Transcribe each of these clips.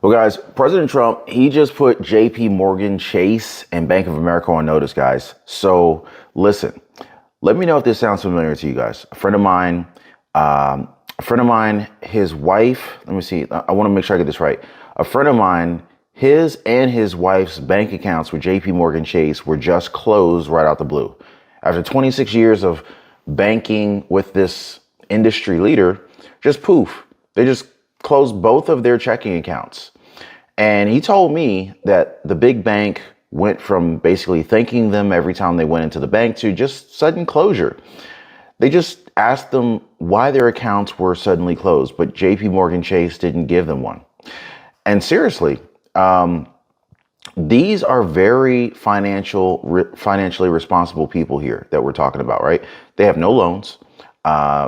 Well, guys, President Trump, he just put JP Morgan Chase and Bank of America on notice, guys. So listen, let me know if this sounds familiar to you guys. His wife, let me see, I want to make sure I get this right. A friend of mine, his and his wife's bank accounts with JP Morgan Chase were just closed right out the blue. After 26 years of banking with this industry leader, just poof, they just closed both of their checking accounts. And he told me that the big bank went from basically thanking them every time they went into the bank to just sudden closure. They just asked them why their accounts were suddenly closed, but JP Morgan Chase didn't give them one. And seriously, these are very financially responsible people here that we're talking about, right? They have no loans.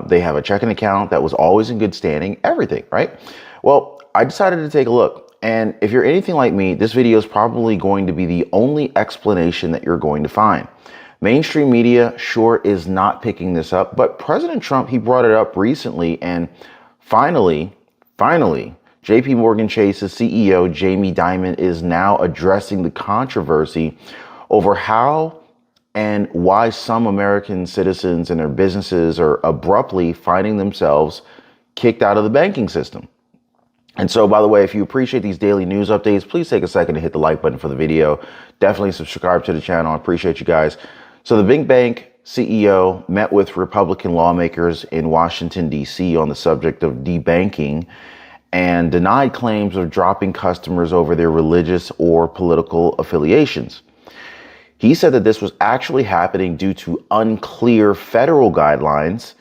They have a checking account that was always in good standing, everything, right? Well, I decided to take a look. And if you're anything like me, this video is probably going to be the only explanation that you're going to find. Mainstream media sure is not picking this up, but President Trump, he brought it up recently, and finally, JP Morgan Chase's CEO, Jamie Dimon, is now addressing the controversy over how and why some American citizens and their businesses are abruptly finding themselves kicked out of the banking system. And so, by the way, if you appreciate these daily news updates, please take a second to hit the like button for the video. Definitely subscribe to the channel. I appreciate you guys. So the big bank CEO met with Republican lawmakers in Washington, D.C. on the subject of debanking and denied claims of dropping customers over their religious or political affiliations. He said that this was actually happening due to unclear federal guidelines,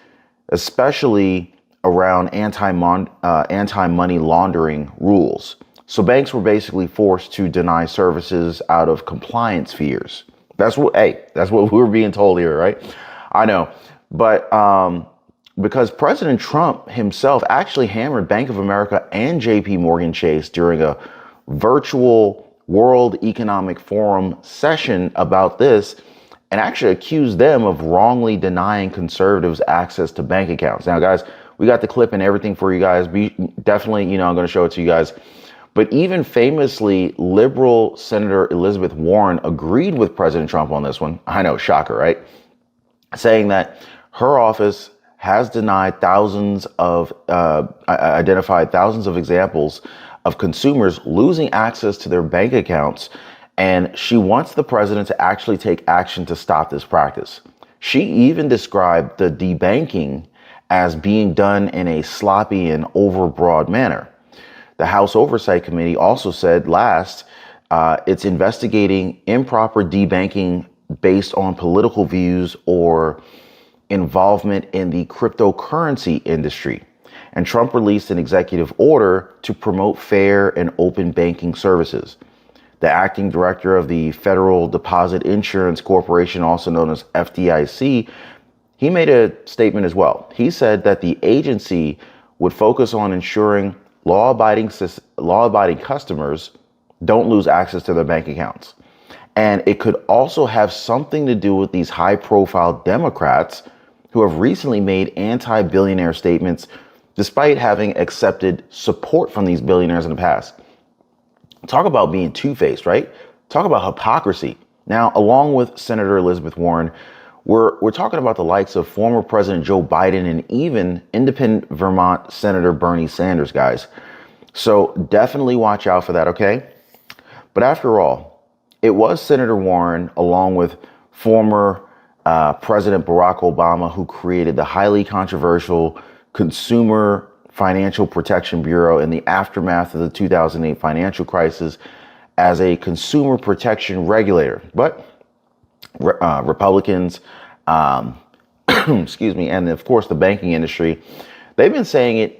especially around anti-money laundering rules. So banks were basically forced to deny services out of compliance fears. That's what we're being told here, right? I know, but because President Trump himself actually hammered Bank of America and JP Morgan Chase during a virtual World Economic Forum session about this, and actually accused them of wrongly denying conservatives access to bank accounts. Now, guys, we got the clip and everything for you guys. Definitely, I'm going to show it to you guys. But even famously, liberal Senator Elizabeth Warren agreed with President Trump on this one. I know, shocker, right? Saying that her office has identified thousands of examples of consumers losing access to their bank accounts, and she wants the president to actually take action to stop this practice. She even described the debanking as being done in a sloppy and overbroad manner. The House Oversight Committee also said it's investigating improper debanking based on political views or involvement in the cryptocurrency industry. And Trump released an executive order to promote fair and open banking services. The acting director of the Federal Deposit Insurance Corporation, also known as FDIC, he made a statement as well. He said that the agency would focus on ensuring law-abiding customers don't lose access to their bank accounts. And it could also have something to do with these high-profile Democrats who have recently made anti-billionaire statements despite having accepted support from these billionaires in the past. Talk about being two-faced, right? Talk about hypocrisy. Now, along with Senator Elizabeth Warren, we're talking about the likes of former President Joe Biden and even independent Vermont Senator Bernie Sanders, guys. So definitely watch out for that, okay? But after all, it was Senator Warren, along with former President Barack Obama, who created the highly controversial Consumer Financial Protection Bureau in the aftermath of the 2008 financial crisis as a consumer protection regulator. But Republicans, excuse me, and of course the banking industry, they've been saying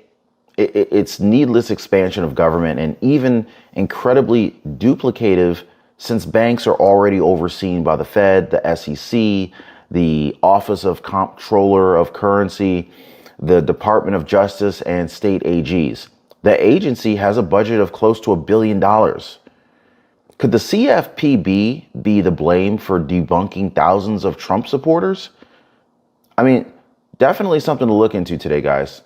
it's needless expansion of government and even incredibly duplicative, since banks are already overseen by the Fed, the SEC, the Office of Comptroller of Currency, the Department of Justice, and state AGs. The agency has a budget of close to $1 billion. Could the CFPB be the blame for debunking thousands of Trump supporters? I mean, definitely something to look into today, guys.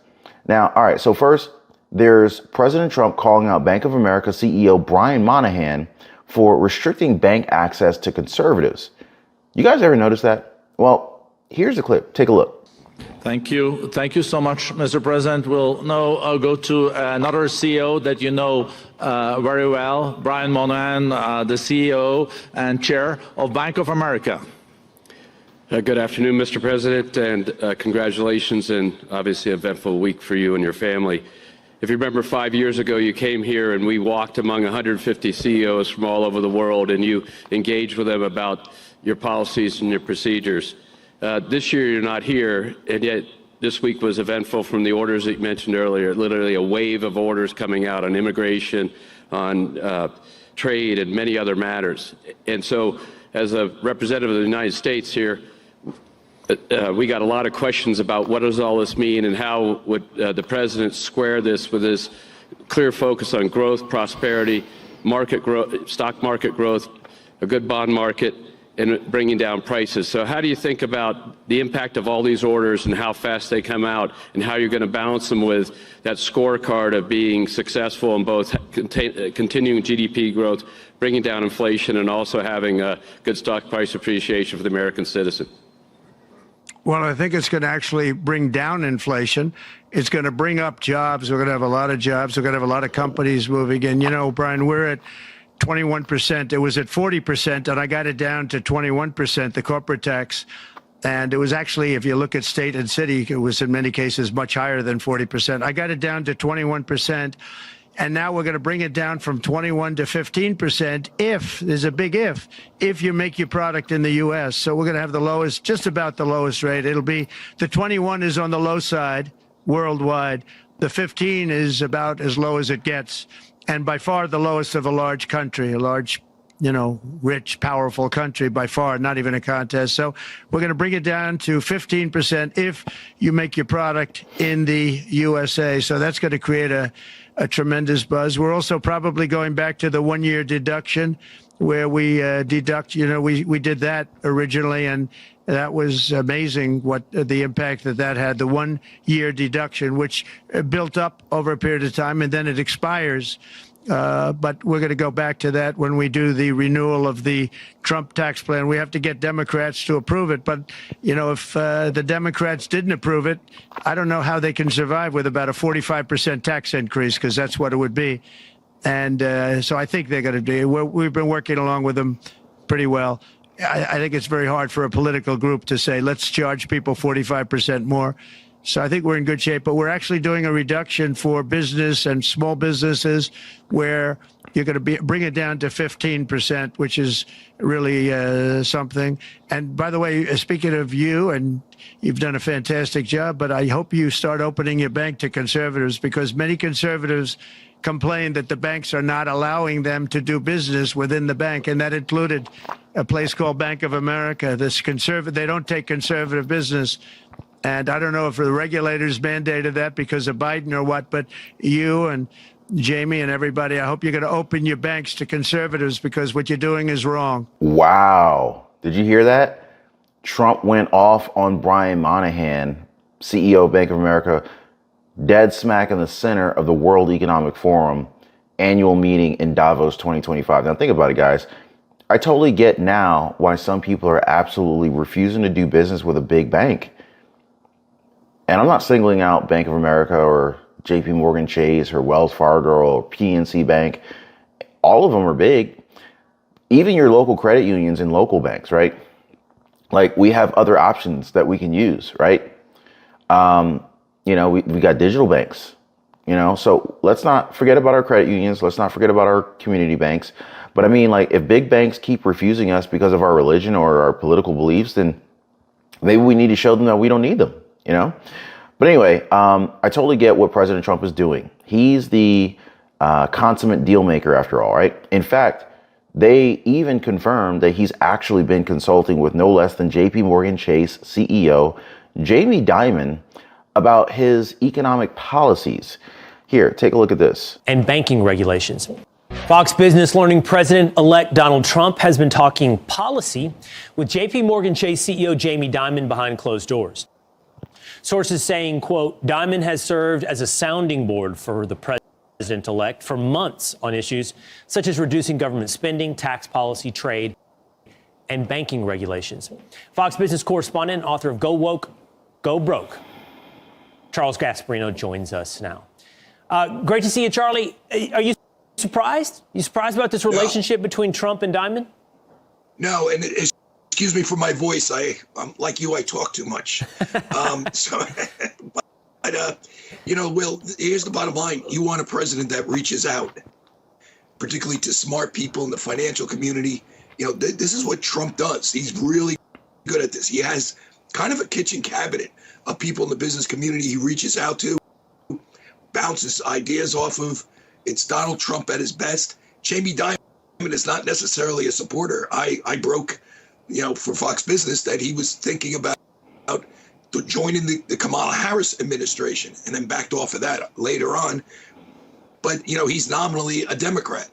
Now, all right, so first, there's President Trump calling out Bank of America CEO Brian Moynihan for restricting bank access to conservatives. You guys ever notice that? Well, here's a clip. Take a look. Thank you. Thank you so much, Mr. President. We'll now go to another CEO that you know very well, Brian Moynihan, the CEO and chair of Bank of America. Good afternoon, Mr. President, and congratulations and obviously an eventful week for you and your family. If you remember 5 years ago, you came here and we walked among 150 CEOs from all over the world and you engaged with them about your policies and your procedures. This year you're not here, and yet this week was eventful from the orders that you mentioned earlier, literally a wave of orders coming out on immigration, on trade, and many other matters. And so as a representative of the United States here, we got a lot of questions about what does all this mean and how would the president square this with his clear focus on growth, prosperity, market growth, stock market growth, a good bond market, and bringing down prices. So how do you think about the impact of all these orders and how fast they come out and how you're going to balance them with that scorecard of being successful in both continuing GDP growth, bringing down inflation, and also having a good stock price appreciation for the American citizen? Well, I think it's going to actually bring down inflation. It's going to bring up jobs. We're going to have a lot of jobs. We're going to have a lot of companies moving in. You know, Brian, we're at 21%. It was at 40%, and I got it down to 21%, the corporate tax. And it was actually, if you look at state and city, it was in many cases much higher than 40%. I got it down to 21%. And now we're going to bring it down from 21 to 15% if, there's a big if you make your product in the U.S. So we're going to have the lowest, just about the lowest rate. It'll be, the 21 is on the low side worldwide. The 15 is about as low as it gets. And by far the lowest of a large country, a large, you know, rich, powerful country by far, not even a contest. So we're going to bring it down to 15% if you make your product in the USA. So that's going to create a tremendous buzz. We're also probably going back to the 1 year deduction where we deduct, you know, we did that originally, and that was amazing what the impact that had, the 1 year deduction, which built up over a period of time and then it expires. But we're going to go back to that when we do the renewal of the Trump tax plan. We have to get Democrats to approve it. But, you know, if the Democrats didn't approve it, I don't know how they can survive with about a 45% tax increase, because that's what it would be. And so I think they're going to do it. We've been working along with them pretty well. I think it's very hard for a political group to say, let's charge people 45% more. So I think we're in good shape, but we're actually doing a reduction for business and small businesses where you're going to bring it down to 15%, which is really something. And by the way, speaking of you, and you've done a fantastic job, but I hope you start opening your bank to conservatives, because many conservatives complain that the banks are not allowing them to do business within the bank, and that included a place called Bank of America. They don't take conservative business. And I don't know if the regulators mandated that because of Biden or what, but you and Jamie and everybody, I hope you're going to open your banks to conservatives, because what you're doing is wrong. Wow. Did you hear that? Trump went off on Brian Moynihan, CEO of Bank of America, dead smack in the center of the World Economic Forum annual meeting in Davos 2025. Now think about it, guys. I totally get now why some people are absolutely refusing to do business with a big bank. And I'm not singling out Bank of America or JP Morgan Chase or Wells Fargo or PNC Bank. All of them are big. Even your local credit unions and local banks, right? Like, we have other options that we can use, right? You know, we got digital banks, you know, so let's not forget about our credit unions. Let's not forget about our community banks. But I mean, like, if big banks keep refusing us because of our religion or our political beliefs, then maybe we need to show them that we don't need them. You know, but anyway, I totally get what President Trump is doing. He's the consummate deal maker after all, right? In fact, they even confirmed that he's actually been consulting with no less than JP Morgan Chase CEO Jamie Dimon about his economic policies. Here, take a look at this. And banking regulations. Fox Business learning President-elect Donald Trump has been talking policy with JP Morgan Chase CEO Jamie Dimon behind closed doors. Sources saying, quote, Diamond has served as a sounding board for the president-elect for months on issues such as reducing government spending, tax policy, trade, and banking regulations. Fox Business correspondent and author of Go Woke, Go Broke, Charles Gasparino joins us now. Great to see you, Charlie. Are you surprised? You surprised about this relationship between Trump and Diamond? No, and excuse me for my voice. I'm like you. I talk too much. Will, here's the bottom line. You want a president that reaches out, particularly to smart people in the financial community. This is what Trump does. He's really good at this. He has kind of a kitchen cabinet of people in the business community he reaches out to, bounces ideas off of. It's Donald Trump at his best. Jamie Dimon is not necessarily a supporter. I broke, for Fox Business that he was thinking about joining the Kamala Harris administration and then backed off of that later on. But, he's nominally a Democrat,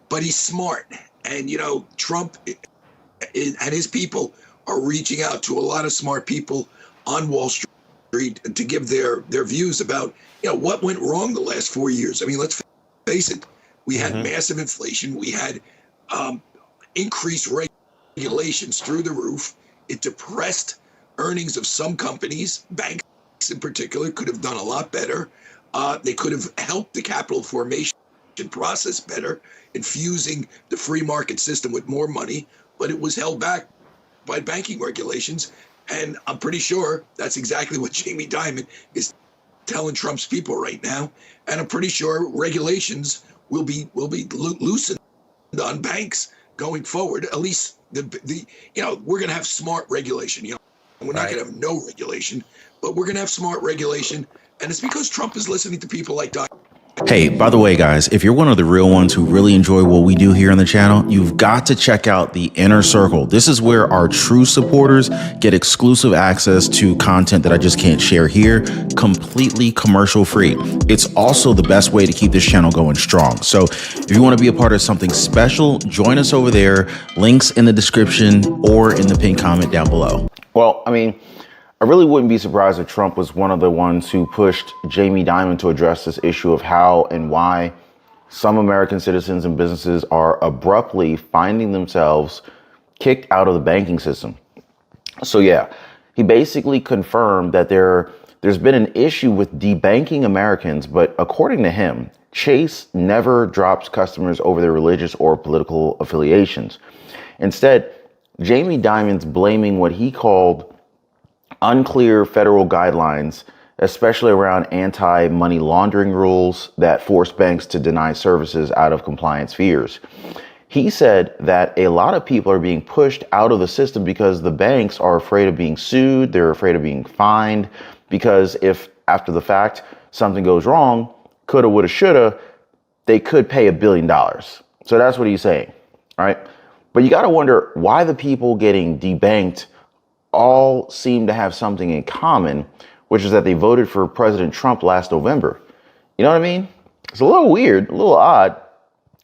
but he's smart. And, Trump and his people are reaching out to a lot of smart people on Wall Street to give their views about, what went wrong the last 4 years. I mean, let's face it. We had massive inflation. We had increased regulations through the roof. It depressed earnings of some companies. Banks in particular could have done a lot better. They could have helped the capital formation process better, infusing the free market system with more money, but it was held back by banking regulations. And I'm pretty sure that's exactly what Jamie Dimon is telling Trump's people right now. And I'm pretty sure regulations will be loosened on banks going forward. At least we're going to have smart regulation. We're not going to have no regulation, but we're going to have smart regulation. And it's because Trump is listening to people like Dimon. Hey, by the way, guys, if you're one of the real ones who really enjoy what we do here on the channel, you've got to check out the Inner Circle. This is where our true supporters get exclusive access to content that I just can't share here, completely commercial free. It's also the best way to keep this channel going strong. So if you want to be a part of something special, join us over there. Links in the description or in the pinned comment down below. Well, I really wouldn't be surprised if Trump was one of the ones who pushed Jamie Dimon to address this issue of how and why some American citizens and businesses are abruptly finding themselves kicked out of the banking system. So yeah, he basically confirmed that there's been an issue with debanking Americans, but according to him, Chase never drops customers over their religious or political affiliations. Instead, Jamie Dimon's blaming what he called unclear federal guidelines, especially around anti-money laundering rules that force banks to deny services out of compliance fears. He said that a lot of people are being pushed out of the system because the banks are afraid of being sued. They're afraid of being fined because if after the fact something goes wrong, coulda, woulda, shoulda, they could pay $1 billion. So that's what he's saying, right? But you got to wonder why the people getting debanked all seem to have something in common, which is that they voted for President Trump last November. You know what I mean? It's a little weird, a little odd.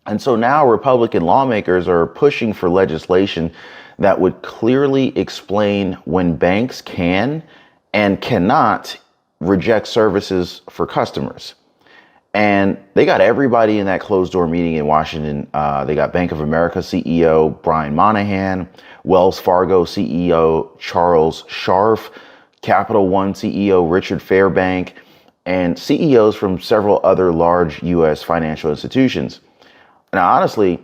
And so now Republican lawmakers are pushing for legislation that would clearly explain when banks can and cannot reject services for customers. And they got everybody in that closed door meeting in Washington. They got Bank of America CEO Brian Moynihan, Wells Fargo CEO Charles Scharf, Capital One CEO Richard Fairbank, and CEOs from several other large U.S. financial institutions. Now, honestly,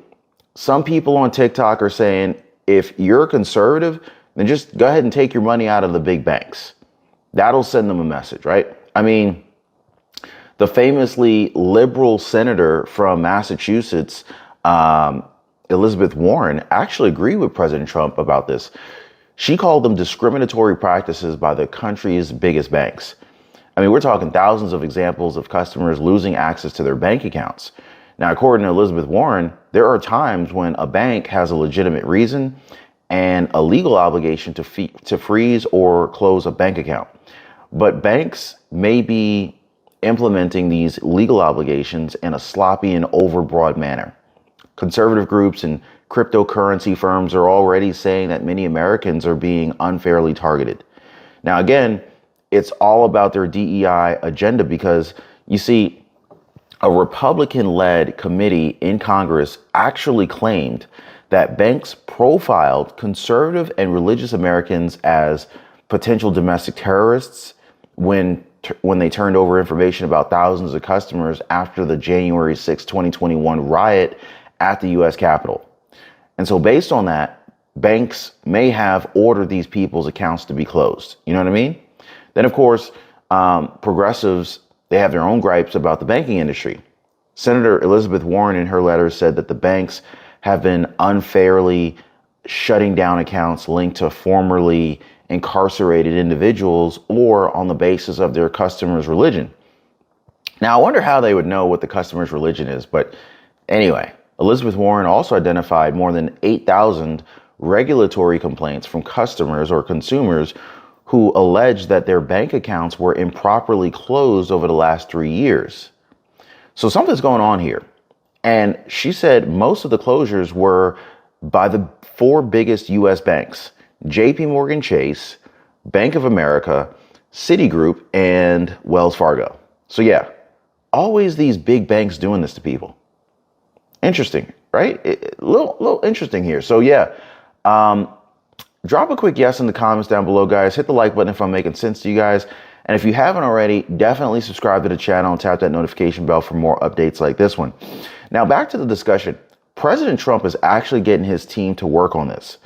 some people on TikTok are saying, if you're a conservative, then just go ahead and take your money out of the big banks. That'll send them a message, right? The famously liberal senator from Massachusetts, Elizabeth Warren, actually agreed with President Trump about this. She called them discriminatory practices by the country's biggest banks. We're talking thousands of examples of customers losing access to their bank accounts. Now, according to Elizabeth Warren, there are times when a bank has a legitimate reason and a legal obligation to freeze or close a bank account. But banks may be implementing these legal obligations in a sloppy and overbroad manner. Conservative groups and cryptocurrency firms are already saying that many Americans are being unfairly targeted. Now, again, it's all about their DEI agenda because you see, a Republican-led committee in Congress actually claimed that banks profiled conservative and religious Americans as potential domestic terrorists when they turned over information about thousands of customers after the January 6, 2021 riot at the U.S. Capitol. And so based on that, banks may have ordered these people's accounts to be closed. You know what I mean? Then, of course, progressives, they have their own gripes about the banking industry. Senator Elizabeth Warren in her letter said that the banks have been unfairly shutting down accounts linked to formerly incarcerated individuals or on the basis of their customer's religion. Now, I wonder how they would know what the customer's religion is. But anyway, Elizabeth Warren also identified more than 8,000 regulatory complaints from customers or consumers who alleged that their bank accounts were improperly closed over the last 3 years. So something's going on here. And she said most of the closures were by the 4 biggest U.S. banks: JP Morgan Chase, Bank of America, Citigroup, and Wells Fargo. So yeah, always these big banks doing this to people. Interesting, right? A little interesting here. So yeah, drop a quick yes in the comments down below, guys. Hit the like button if I'm making sense to you guys. And if you haven't already, definitely subscribe to the channel and tap that notification bell for more updates like this one. Now back to the discussion. President Trump is actually getting his team to work on this.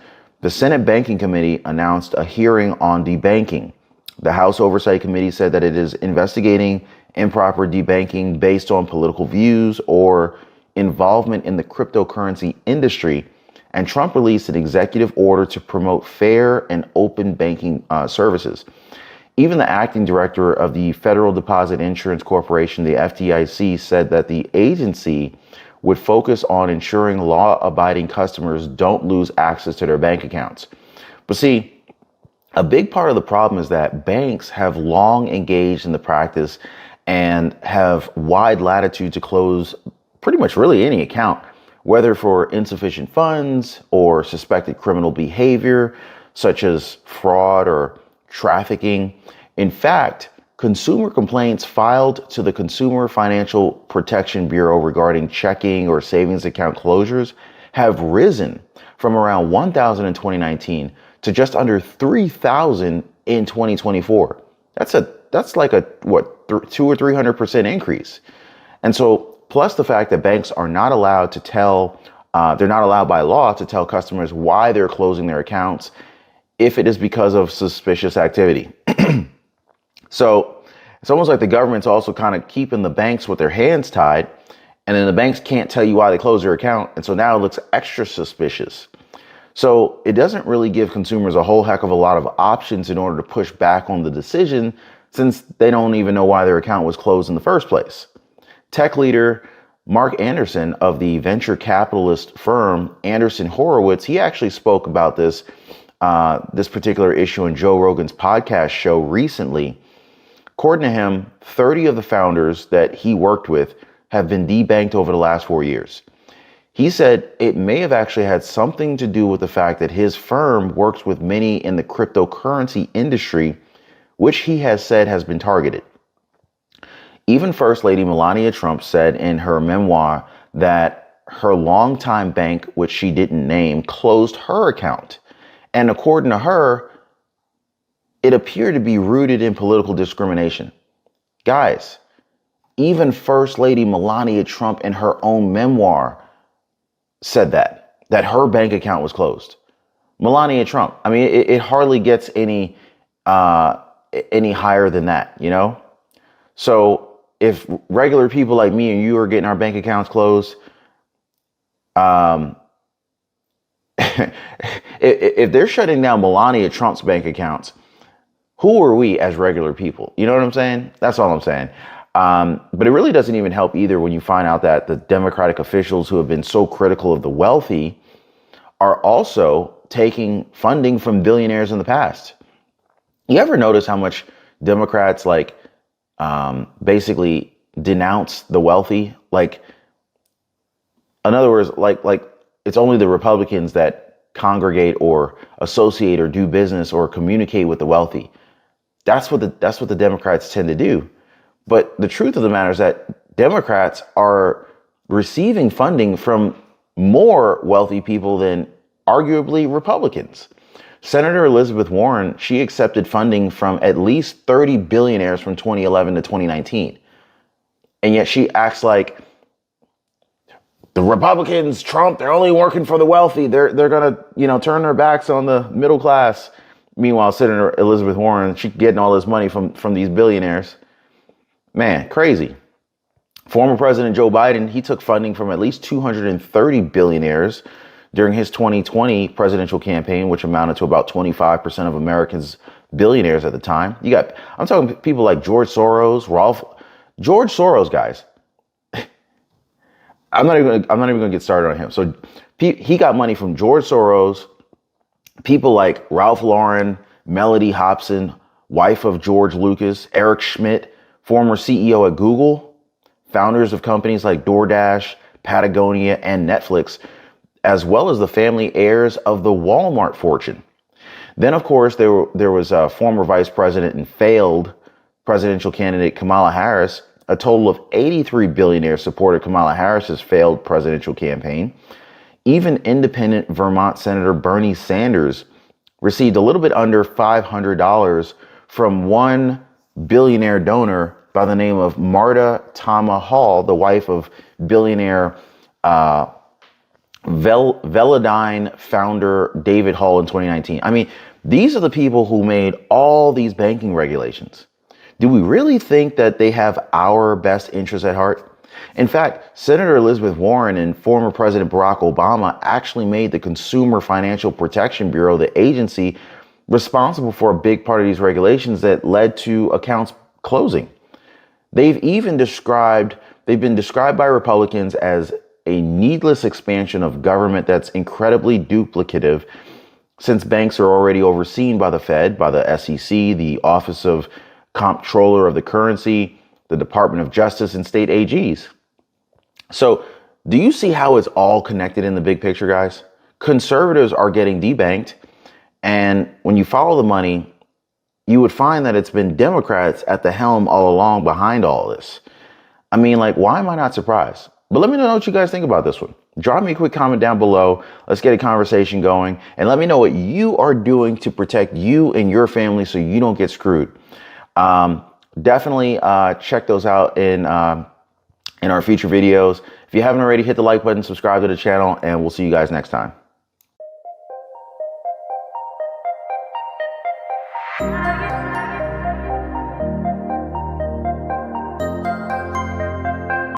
The Senate Banking Committee announced a hearing on debanking. The House Oversight Committee said that it is investigating improper debanking based on political views or involvement in the cryptocurrency industry. And Trump released an executive order to promote fair and open banking services. Even the acting director of the Federal Deposit Insurance Corporation, the FDIC, said that the agency would focus on ensuring law-abiding customers don't lose access to their bank accounts. But see, a big part of the problem is that banks have long engaged in the practice and have wide latitude to close pretty much really any account, whether for insufficient funds or suspected criminal behavior, such as fraud or trafficking. In fact, consumer complaints filed to the Consumer Financial Protection Bureau regarding checking or savings account closures have risen from around 1,000 in 2019 to just under 3,000 in 2024. That's like a 200 or 300% increase. And so, plus the fact that banks are not allowed to they're not allowed by law to tell customers why they're closing their accounts if it is because of suspicious activity. So it's almost like the government's also kind of keeping the banks with their hands tied, and then the banks can't tell you why they closed their account. And so now it looks extra suspicious. So it doesn't really give consumers a whole heck of a lot of options in order to push back on the decision, since they don't even know why their account was closed in the first place. Tech leader Mark Anderson of the venture capitalist firm Anderson Horowitz, he actually spoke about this particular issue on Joe Rogan's podcast show recently. According to him, 30 of the founders that he worked with have been debanked over the last 4 years. He said it may have actually had something to do with the fact that his firm works with many in the cryptocurrency industry, which he has said has been targeted. Even First Lady Melania Trump said in her memoir that her longtime bank, which she didn't name, closed her account. And according to her, it appeared to be rooted in political discrimination. Guys, even First Lady Melania Trump in her own memoir said that her bank account was closed. Melania Trump. I mean, it hardly gets any higher than that, you know? So if regular people like me and you are getting our bank accounts closed, if they're shutting down Melania Trump's bank accounts, who are we as regular people? You know what I'm saying? That's all I'm saying. But it really doesn't even help either when you find out that the Democratic officials who have been so critical of the wealthy are also taking funding from billionaires in the past. You ever notice how much Democrats basically denounce the wealthy? Like, in other words, like it's only the Republicans that congregate or associate or do business or communicate with the wealthy. That's what the Democrats tend to do. But the truth of the matter is that Democrats are receiving funding from more wealthy people than arguably Republicans. Senator Elizabeth Warren, she accepted funding from at least 30 billionaires from 2011 to 2019. And yet she acts like the Republicans, Trump, they're only working for the wealthy. They're going to, turn their backs on the middle class. Meanwhile, Senator Elizabeth Warren, she's getting all this money from these billionaires. Man, crazy. Former President Joe Biden, he took funding from at least 230 billionaires during his 2020 presidential campaign, which amounted to about 25% of Americans' billionaires at the time. I'm talking people like George Soros, George Soros, guys. I'm not even going to get started on him. So he got money from George Soros, people like Ralph Lauren, Melody Hobson, wife of George Lucas, Eric Schmidt, former CEO at Google, founders of companies like DoorDash, Patagonia, and Netflix, as well as the family heirs of the Walmart fortune. Then, of course, there was a former vice president and failed presidential candidate Kamala Harris. A total of 83 billionaires supported Kamala Harris's failed presidential campaign. Even independent Vermont Senator Bernie Sanders received a little bit under $500 from one billionaire donor by the name of Marta Tama Hall, the wife of billionaire Velodyne founder David Hall in 2019. I mean, these are the people who made all these banking regulations. Do we really think that they have our best interests at heart? In fact, Senator Elizabeth Warren and former President Barack Obama actually made the Consumer Financial Protection Bureau the agency responsible for a big part of these regulations that led to accounts closing. They've been described by Republicans as a needless expansion of government that's incredibly duplicative, since banks are already overseen by the Fed, by the SEC, the Office of Comptroller of the Currency, the Department of Justice, and state AGs. So do you see how it's all connected in the big picture, guys? Conservatives are getting debanked. And when you follow the money, you would find that it's been Democrats at the helm all along behind all this. I mean, why am I not surprised? But let me know what you guys think about this one. Drop me a quick comment down below. Let's get a conversation going. And let me know what you are doing to protect you and your family so you don't get screwed. Definitely check those out in our future videos. If you haven't already, hit the like button, subscribe to the channel, and we'll see you guys next time.